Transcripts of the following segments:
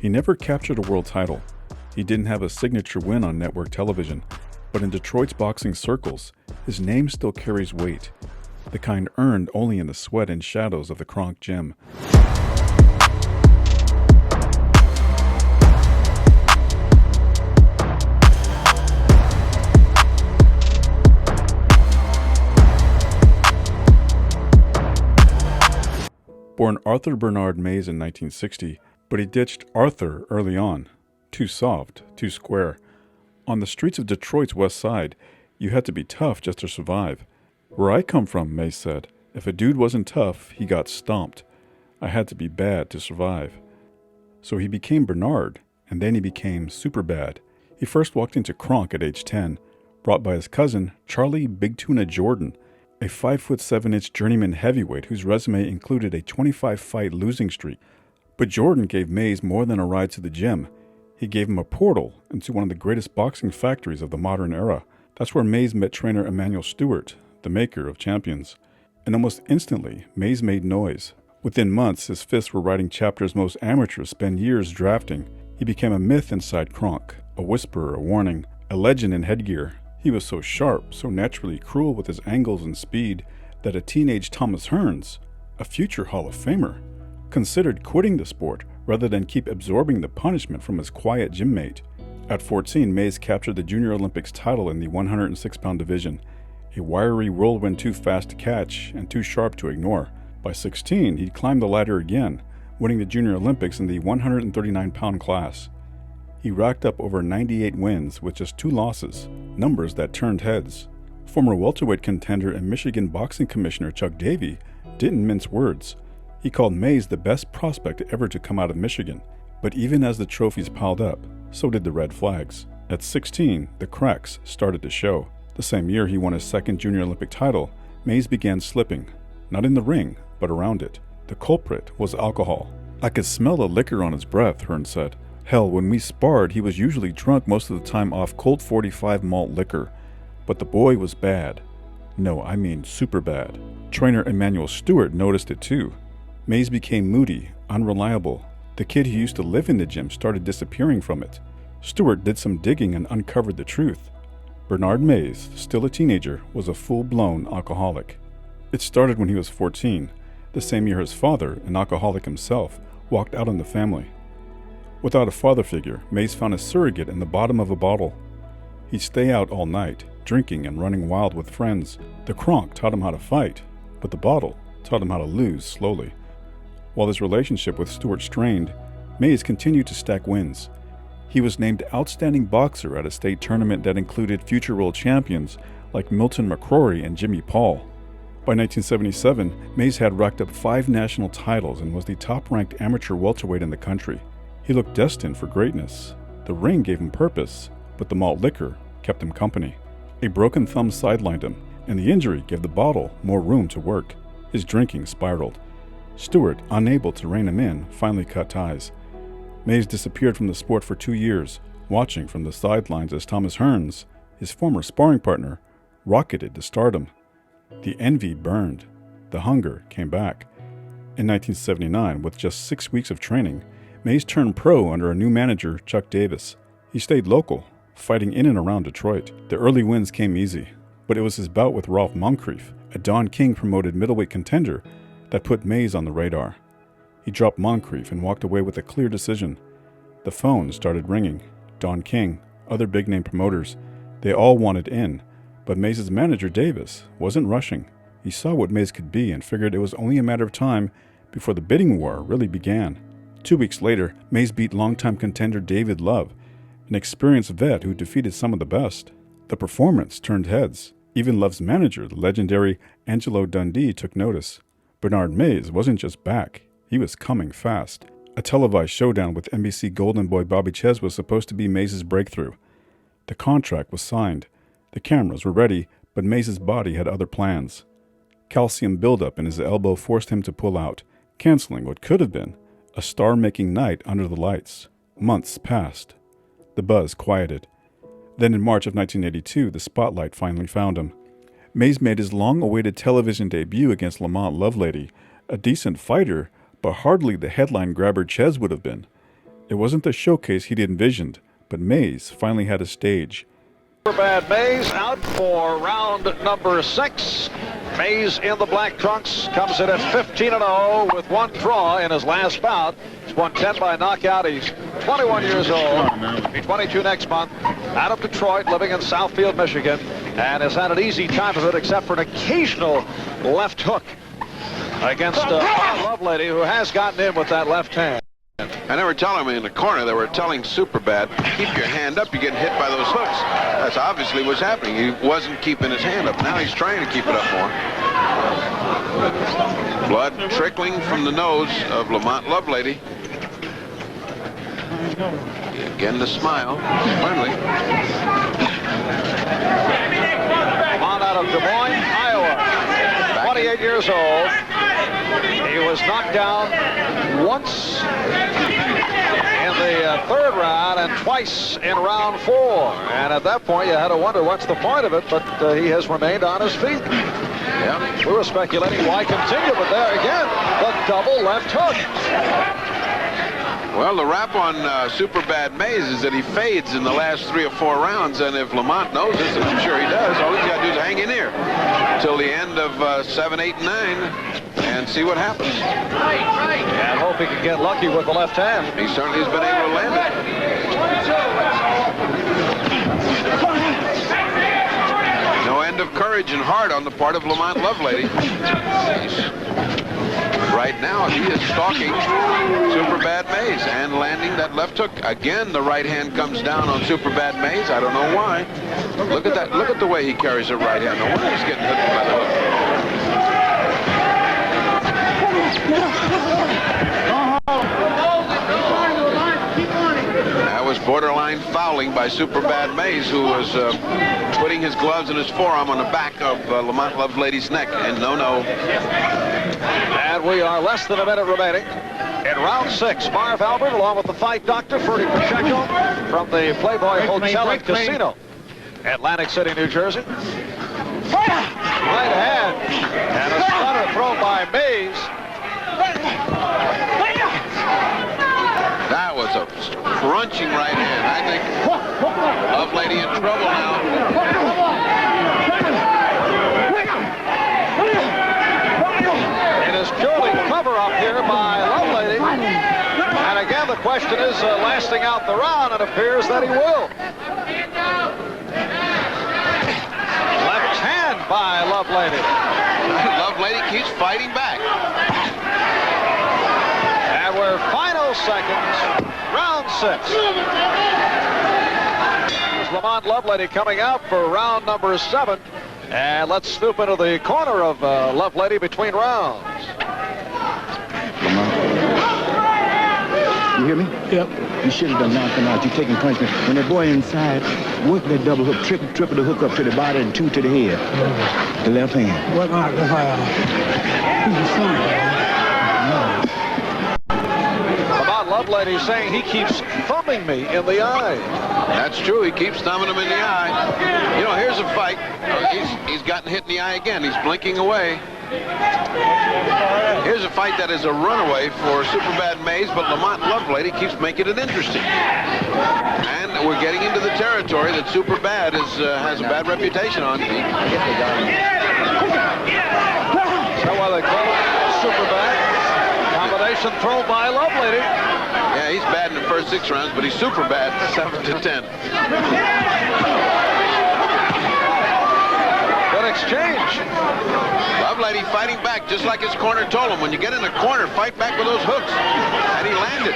He never captured a world title. He didn't have a signature win on network television, but in Detroit's boxing circles, his name still carries weight, the kind earned only in the sweat and shadows of the Kronk gym. Born Arthur Bernard Mays in 1960, but he ditched Arthur early on. Too soft, too square. On the streets of Detroit's west side, you had to be tough just to survive. Where I come from, Mays said, if a dude wasn't tough, he got stomped. I had to be bad to survive. So he became Bernard, and then he became super bad. He first walked into Kronk at age 10, brought by his cousin, Charlie Big Tuna Jordan, a 5'7" journeyman heavyweight whose resume included a 25-fight losing streak. But Jordan gave Mays more than a ride to the gym. He gave him a portal into one of the greatest boxing factories of the modern era. That's where Mays met trainer Emanuel Stewart, the maker of champions. And almost instantly, Mays made noise. Within months, his fists were writing chapters most amateurs spend years drafting. He became a myth inside Kronk, a whisperer, a warning, a legend in headgear. He was so sharp, so naturally cruel with his angles and speed, that a teenage Thomas Hearns, a future Hall of Famer, considered quitting the sport rather than keep absorbing the punishment from his quiet gym mate. At 14, Mays captured the Junior Olympics title in the 106-pound division, a wiry whirlwind too fast to catch and too sharp to ignore. By 16, he'd climbed the ladder again, winning the Junior Olympics in the 139-pound class. He racked up over 98 wins with just 2 losses, numbers that turned heads. Former welterweight contender and Michigan boxing commissioner Chuck Davey didn't mince words. He called Mays the best prospect ever to come out of Michigan. But even as the trophies piled up, so did the red flags. At 16, the cracks started to show. The same year he won his second Junior Olympic title, Mays began slipping, not in the ring, but around it. The culprit was alcohol. I could smell the liquor on his breath, Hearns said. Hell, when we sparred, he was usually drunk most of the time off Colt 45 malt liquor. But the boy was bad. No, I mean super bad. Trainer Emanuel Stewart noticed it too. Mays became moody, unreliable. The kid who used to live in the gym started disappearing from it. Stewart did some digging and uncovered the truth. Bernard Mays, still a teenager, was a full-blown alcoholic. It started when he was 14, the same year his father, an alcoholic himself, walked out on the family. Without a father figure, Mays found a surrogate in the bottom of a bottle. He'd stay out all night, drinking and running wild with friends. The Kronk taught him how to fight, but the bottle taught him how to lose slowly. While his relationship with Stewart strained, Mays continued to stack wins. He was named Outstanding Boxer at a state tournament that included future world champions like Milton McCrory and Jimmy Paul. By 1977, Mays had racked up 5 national titles and was the top-ranked amateur welterweight in the country. He looked destined for greatness. The ring gave him purpose, but the malt liquor kept him company. A broken thumb sidelined him, and the injury gave the bottle more room to work. His drinking spiraled. Stewart, unable to rein him in, finally cut ties. Mays disappeared from the sport for 2 years, watching from the sidelines as Thomas Hearns, his former sparring partner, rocketed to stardom. The envy burned. The hunger came back. In 1979, with just 6 weeks of training, Mays turned pro under a new manager, Chuck Davis. He stayed local, fighting in and around Detroit. The early wins came easy, but it was his bout with Rolf Moncrief, a Don King-promoted middleweight contender, that put Mays on the radar. He dropped Moncrief and walked away with a clear decision. The phone started ringing. Don King, other big-name promoters, they all wanted in, but Mays' manager, Davis, wasn't rushing. He saw what Mays could be and figured it was only a matter of time before the bidding war really began. 2 weeks later, Mays beat longtime contender David Love, an experienced vet who defeated some of the best. The performance turned heads. Even Love's manager, the legendary Angelo Dundee, took notice. Bernard Mays wasn't just back, he was coming fast. A televised showdown with NBC Golden Boy Bobby Ches was supposed to be Mays' breakthrough. The contract was signed. The cameras were ready, but Mays' body had other plans. Calcium buildup in his elbow forced him to pull out, canceling what could have been a star-making night under the lights. Months passed. The buzz quieted. Then in March of 1982, the spotlight finally found him. Mays made his long-awaited television debut against Lamont Lovelady, a decent fighter, but hardly the headline grabber Ches would have been. It wasn't the showcase he'd envisioned, but Mays finally had a stage. Superbad Mays out for round number 6. Mays in the black trunks comes in at 15-0 with 1 draw in his last bout. He's won 10 by knockout. He's 21 years old. He'll be 22 next month. Out of Detroit, living in Southfield, Michigan, and has had an easy time of it except for an occasional left hook against Lovelady, who has gotten in with that left hand. And they were telling me in the corner, they were telling Superbad, keep your hand up, you're getting hit by those hooks. That's obviously what's happening. He wasn't keeping his hand up. Now he's trying to keep it up more. Blood trickling from the nose of Lamont Lovelady. Again, the smile, friendly. Lamont out of Des Moines, Iowa, 28 years old. He was knocked down once in the 3rd round and twice in round 4. And at that point, you had to wonder what's the point of it, but he has remained on his feet. Yeah. We were speculating why continue, but there again, the double left hook. Well, the rap on Superbad Mays is that he fades in the last 3 or 4 rounds, and if Lamont knows this, and I'm sure he does, all he's got to do is hang in here till the end of 7, 8, and 9 and see what happens. And hope he can get lucky with the left hand. He certainly has been able to land it. No end of courage and heart on the part of Lamont Lovelady. Right now, he is stalking Superbad Mays and landing that left hook. Again, the right hand comes down on Superbad Mays. I don't know why. Look at that. Look at the way he carries the right hand. No wonder he's getting hit by the hook. That was borderline fouling by Superbad Mays, who was putting his gloves and his forearm on the back of Lamont Lovelady's neck. And no. And we are less than a minute remaining. In round 6, Marv Albert, along with the fight doctor, Ferdy Pacheco, from the Playboy Hotel and Casino, Atlantic City, New Jersey. Right hand, and a stunner thrown by Mays. That was a crunching right hand. I think Lovelady in trouble now. It is purely cover-up here by Lovelady. And again, the question is lasting out the round. It appears that he will. Left hand by Lovelady. Lovelady keeps fighting back. And we're final seconds, round 6. There's Lamont Lovelady coming out for round number 7. And let's snoop into the corner of Lovelady between rounds. Lamont. You hear me? Yep. You should have done knocked him out. You're taking punishment. When that boy inside, work that double hook, triple the hook up to the body and 2 to the head. The left hand. What about the Lamont Lovelady saying he keeps thumbing me in the eye. That's true. He keeps thumbing him in the eye. You know, here's a fight. He's gotten hit in the eye again. He's blinking away. Here's a fight that is a runaway for Superbad Mays, but Lamont Lovelady keeps making it interesting. And we're getting into the territory that Superbad has a bad reputation on. So while they call it Superbad, combination thrown by Lovelady. Yeah, he's bad in the first 6 rounds, but he's super bad 7 to 10. Good exchange. Lovelady fighting back just like his corner told him. When you get in the corner, fight back with those hooks. And he landed.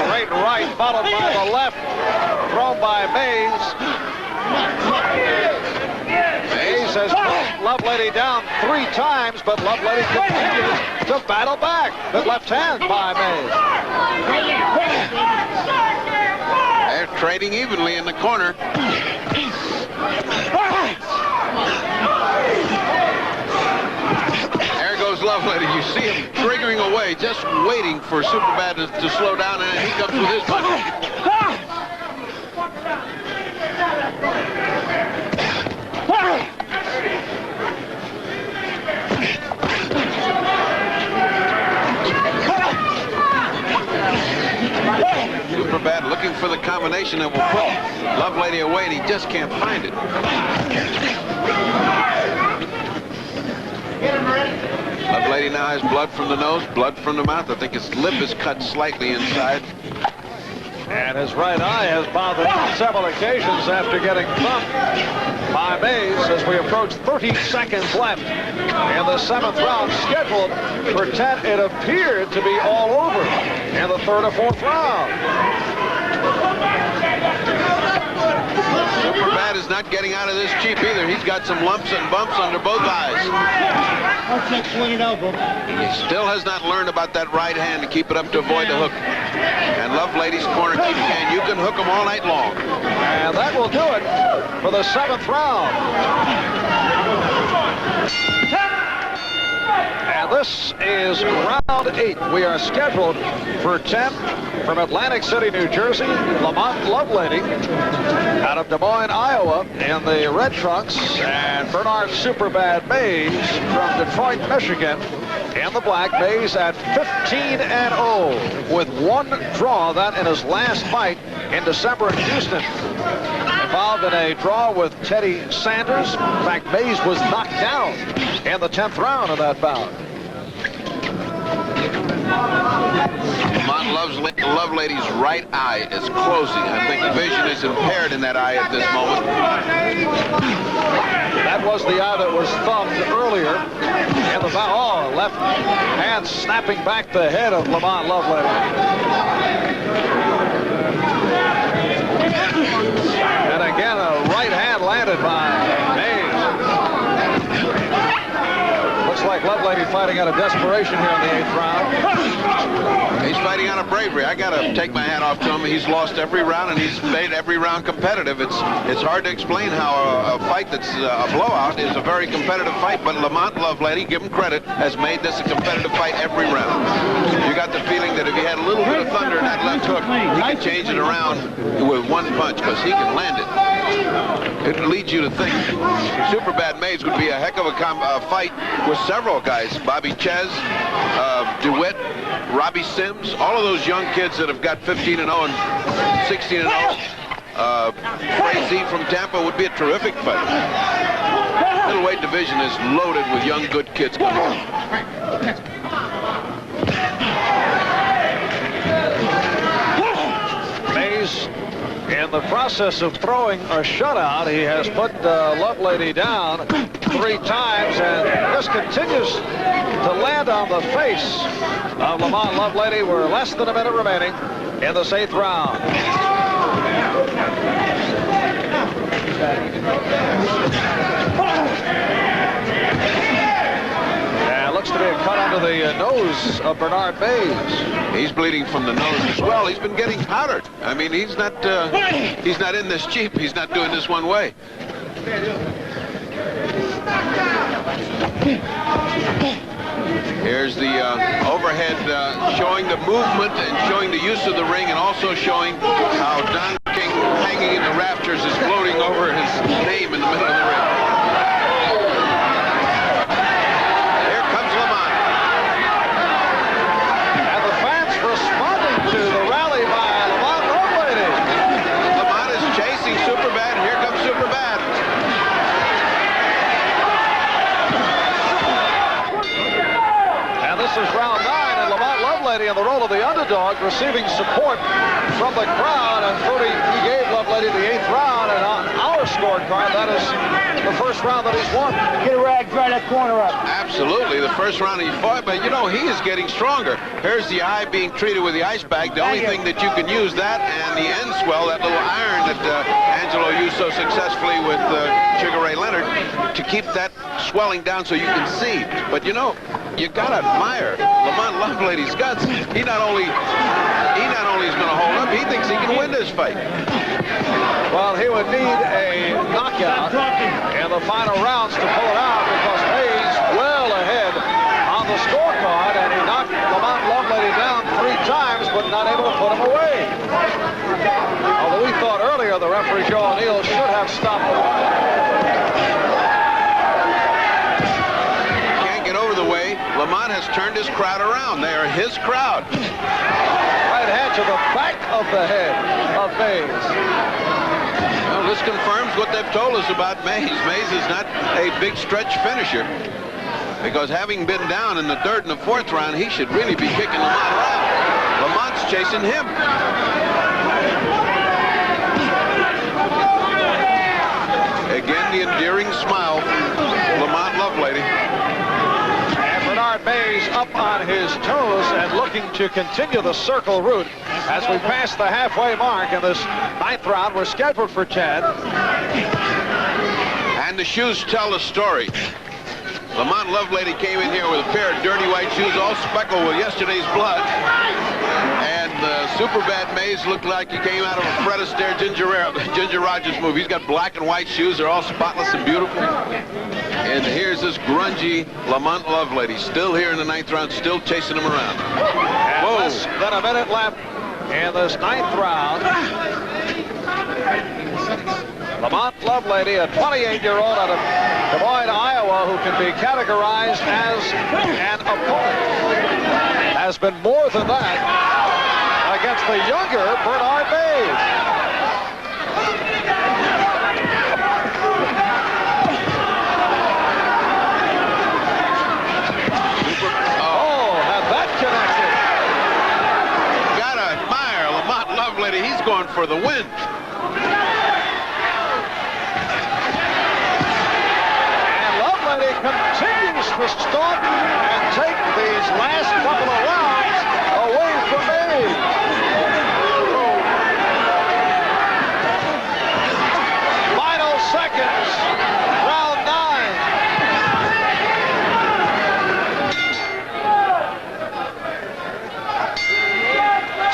Great right followed by the left, thrown by Mays. Mays has put Lovelady down 3 times, but Lovelady continues to battle back. The left hand by Mays. They're trading evenly in the corner. There goes Lovelady. You see him triggering away, just waiting for Superbad to slow down, and he comes with his punch. combination that will put Lovelady away, and he just can't find it. Lovelady now has blood from the nose, blood from the mouth. I think his lip is cut slightly inside. And his right eye has bothered him on several occasions after getting thumped by Mays as we approach 30 seconds left in the 7th round, scheduled for 10. It appeared to be all over in the 3rd or 4th round. Superbad is not getting out of this cheap either. He's got some lumps and bumps under both eyes. He still has not learned about that right hand to keep it up to avoid the hook. And Lovelady's corner keeps saying, you can hook him all night long. And that will do it for the 7th round. And this is round 8. We are scheduled for 10 from Atlantic City, New Jersey. Lamont Lovelady out of Des Moines, Iowa in the red trunks, and Bernard Superbad Mays from Detroit, Michigan in the black. Mays at 15-0 with 1 draw, that in his last fight in December in Houston. Involved in a draw with Teddy Sanders. In fact, Mays was knocked down in the 10th round of that bout. Lamont Lovelady's right eye is closing. I think vision is impaired in that eye at this moment. That was the eye that was thumbed earlier in the bout. Oh, left hand snapping back the head of Lamont Lovelady. And again, a right hand landed by Mays. Looks like Lovelady fighting out of desperation here in the 8th round. He's fighting out of bravery. I got to take my hat off to him. He's lost every round, and he's made every round competitive. It's hard to explain how a fight that's a blowout is a very competitive fight, but Lamont Lovelady, give him credit, has made this a competitive fight every round. You got the feeling that if he had a little bit of thunder in that left hook, he could change it around with 1 punch, because he can land it. It leads you to think Superbad Mays would be a heck of a fight with several guys. Bobby Ches, DeWitt, Robbie Sims, all of those young kids that have got 15-0 and 16-0. Frazee from Tampa would be a terrific fight. Middleweight division is loaded with young, good kids coming on. Mays, in the process of throwing a shutout, he has put Lovelady down 3 times and just continues to land on the face of Lamont Lovelady. We're less than a minute remaining in this 8th round. And looks to be a cut under the nose of Bernard Mays. He's bleeding from the nose as well. He's been getting powdered. I mean, he's not in this cheap. He's not doing this one way. Here's the overhead showing the movement and showing the use of the ring, and also showing how Don King, hanging in the rafters, is floating over his name in the middle of the ring. Here comes Lamont. And the fans responding to the rally by Lamont Lovelady. Lamont is chasing Superbad, and here comes Superbad. And this is round 9, and Lamont Lovelady in the role of the underdog, receiving support from the crowd. And Fruity, he gave Lovelady the 8th round, and on our scorecard, that is the first round that he's won. Get a rag, dry that corner up. Absolutely, the first round he fought, but you know, he is getting stronger. Here's the eye being treated with the ice bag. The only thing that you can use, that and the end swell, that little iron that Angelo used so successfully with Sugar Ray Leonard, to keep that swelling down so you can see. But you know, you gotta admire Lamont Lovelady's guts. He not only is going to hold up, he thinks he can win this fight. Well, he would need a knockout in the final rounds to pull it out, because Mays well ahead on the scorecard, and he knocked Lamont Lovelady down 3 times, but not able to put him away. Although we thought earlier the referee, Joe O'Neill, should have stopped the fight. Can't get over the way Lamont has turned his crowd around. They are his crowd. Right head to the back of the head of Mays. Well, this confirms what they've told us about Mays. Mays is not a big stretch finisher, because having been down in the 3rd and the 4th round, he should really be kicking Lamont around. Lamont's chasing him. Again, the endearing smile, Lamont Lovelady. And Bernard Mays up on his toes and looking to continue the circle route as we pass the halfway mark in this 9th round. We're scheduled for 10. And the shoes tell the story. Lamont Lovelady came in here with a pair of dirty white shoes all speckled with yesterday's blood. And Superbad Mays looked like he came out of a Fred Astaire Ginger Rogers movie. He's got black and white shoes. They're all spotless and beautiful. And here's this grungy Lamont Lovelady still here in the 9th round, still chasing him around. And whoa. less than a minute left in this 9th round. Lamont Lovelady, a 28-year-old out of Des Moines, Iowa, who can be categorized as an opponent, has been more than that against the younger Bernard Mays. Oh, had that connected. Gotta admire Lamont Lovelady. He's going for the win. Continues to stalk and take these last couple of rounds away from Mays. Final seconds, round 9.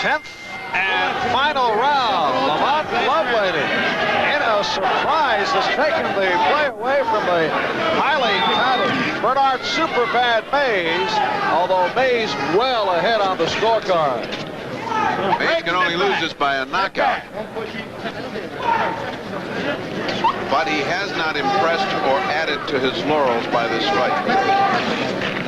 10th and final round. Lamont Lovelady, in a surprise, has taken the play away from the highly touted Bernard Superbad Mays, although Mays well ahead on the scorecard. Mays can only lose this by a knockout. But he has not impressed or added to his laurels by this fight.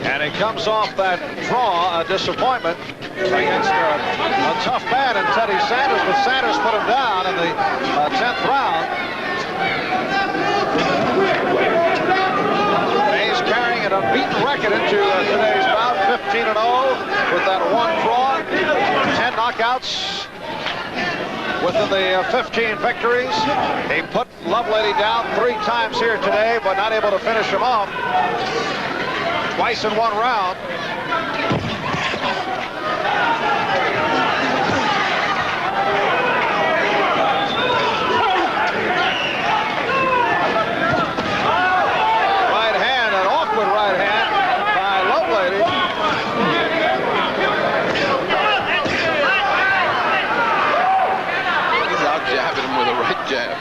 And he comes off that draw, a disappointment against a tough man in Teddy Sanders, but Sanders put him down in the 10th round. Mays carrying an unbeaten record into today's bout, 15-0 with that one draw, 10 knockouts within the 15 victories. He put Lovelady down 3 times here today, but not able to finish him off. Twice in one round. Right hand, an awkward right hand by Lovelady. He's out jabbing him with a right jab.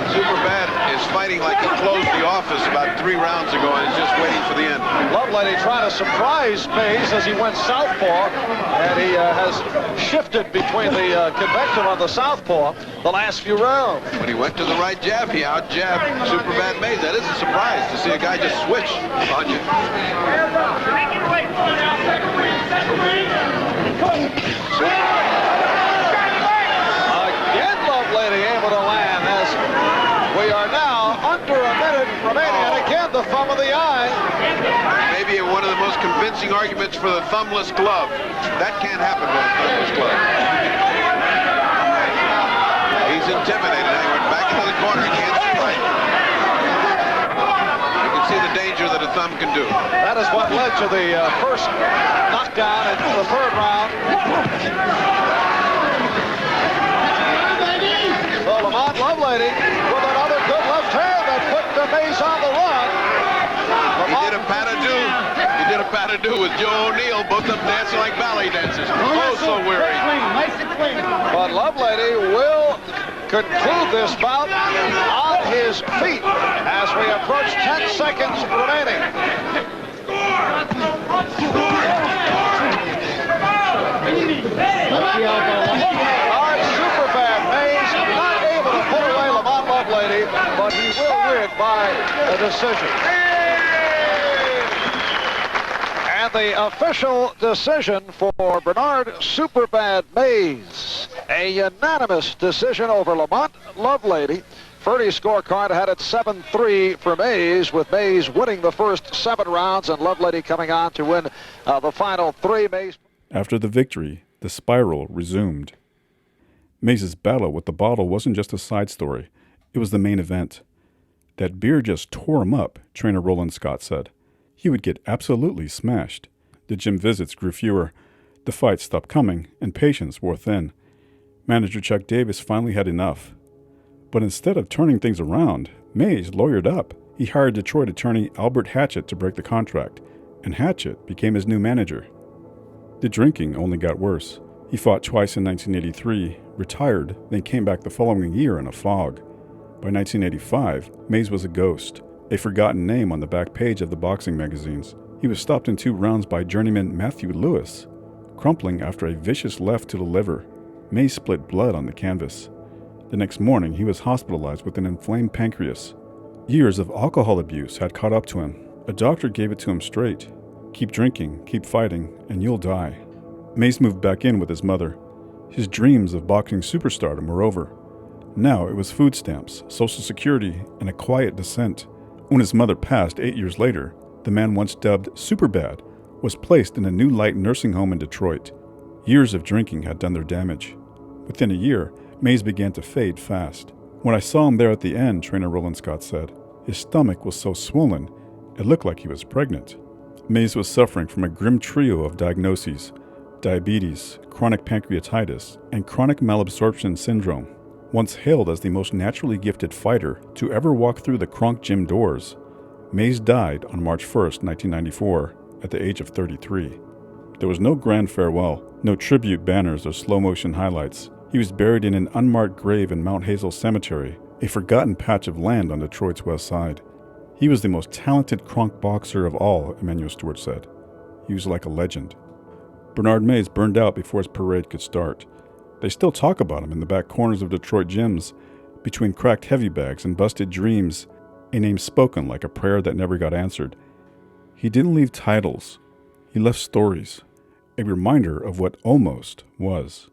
Superbad is fighting like he closed the office about 3 rounds ago and is just waiting for the end. Lovelady trying to surprise Mays as he went southpaw, and he has shifted between the convention on the southpaw the last few rounds. When he went to the right jab, he out-jabbed Superbad Mays. That is a surprise to see a guy just switch on you. Again, Lovelady able to land as we are now under a minute remaining, and again the thumb of the eye. Maybe one of the most convincing arguments for the thumbless glove. That can't happen with a thumbless glove. He's intimidated. Now he went back into the corner. He can't strike. You can see the danger that a thumb can do. That is what led to the first knockdown in the 3rd round. So Lamont Lovelady with another good left hand that put Mays on the run. He did a pas-de-deux. He did a pas-de-deux with Joe O'Neill, both of them dancing like ballet dancers. Oh, so weary. But Lovelady will conclude this bout on his feet as we approach 10 seconds remaining. Superbad Mays not able to put away Lamont Lovelady, but he will win by a decision. And the official decision for Bernard Superbad Mays, a unanimous decision over Lamont Lovelady. Ferdy's scorecard had it 7-3 for Mays, with Mays winning the first 7 rounds and Lovelady coming on to win the final 3. Mays. After the victory, the spiral resumed. Mays' battle with the bottle wasn't just a side story. It was the main event. That beer just tore him up, trainer Roland Scott said. He would get absolutely smashed. The gym visits grew fewer. The fights stopped coming, and patience wore thin. Manager Chuck Davis finally had enough. But instead of turning things around, Mays lawyered up. He hired Detroit attorney Albert Hatchett to break the contract, and Hatchett became his new manager. The drinking only got worse. He fought twice in 1983, retired, then came back the following year in a fog. By 1985, Mays was a ghost, a forgotten name on the back page of the boxing magazines. He was stopped in 2 rounds by journeyman Matthew Lewis, crumpling after a vicious left to the liver. Mays split blood on the canvas. The next morning, he was hospitalized with an inflamed pancreas. Years of alcohol abuse had caught up to him. A doctor gave it to him straight. Keep drinking, keep fighting, and you'll die. Mays moved back in with his mother. His dreams of boxing superstardom were over. Now it was food stamps, Social Security, and a quiet descent. When his mother passed 8 years later, the man once dubbed Superbad was placed in a new light nursing home in Detroit. Years of drinking had done their damage. Within a year, Mays began to fade fast. When I saw him there at the end, trainer Roland Scott said, his stomach was so swollen, it looked like he was pregnant. Mays was suffering from a grim trio of diagnoses: diabetes, chronic pancreatitis, and chronic malabsorption syndrome. Once hailed as the most naturally gifted fighter to ever walk through the Kronk gym doors, Mays died on March 1, 1994, at the age of 33. There was no grand farewell, no tribute banners or slow-motion highlights. He was buried in an unmarked grave in Mount Hazel Cemetery, a forgotten patch of land on Detroit's west side. He was the most talented Kronk boxer of all, Emanuel Stewart said. He was like a legend. Bernard Mays burned out before his parade could start. They still talk about him in the back corners of Detroit gyms, between cracked heavy bags and busted dreams, a name spoken like a prayer that never got answered. He didn't leave titles. He left stories, a reminder of what almost was.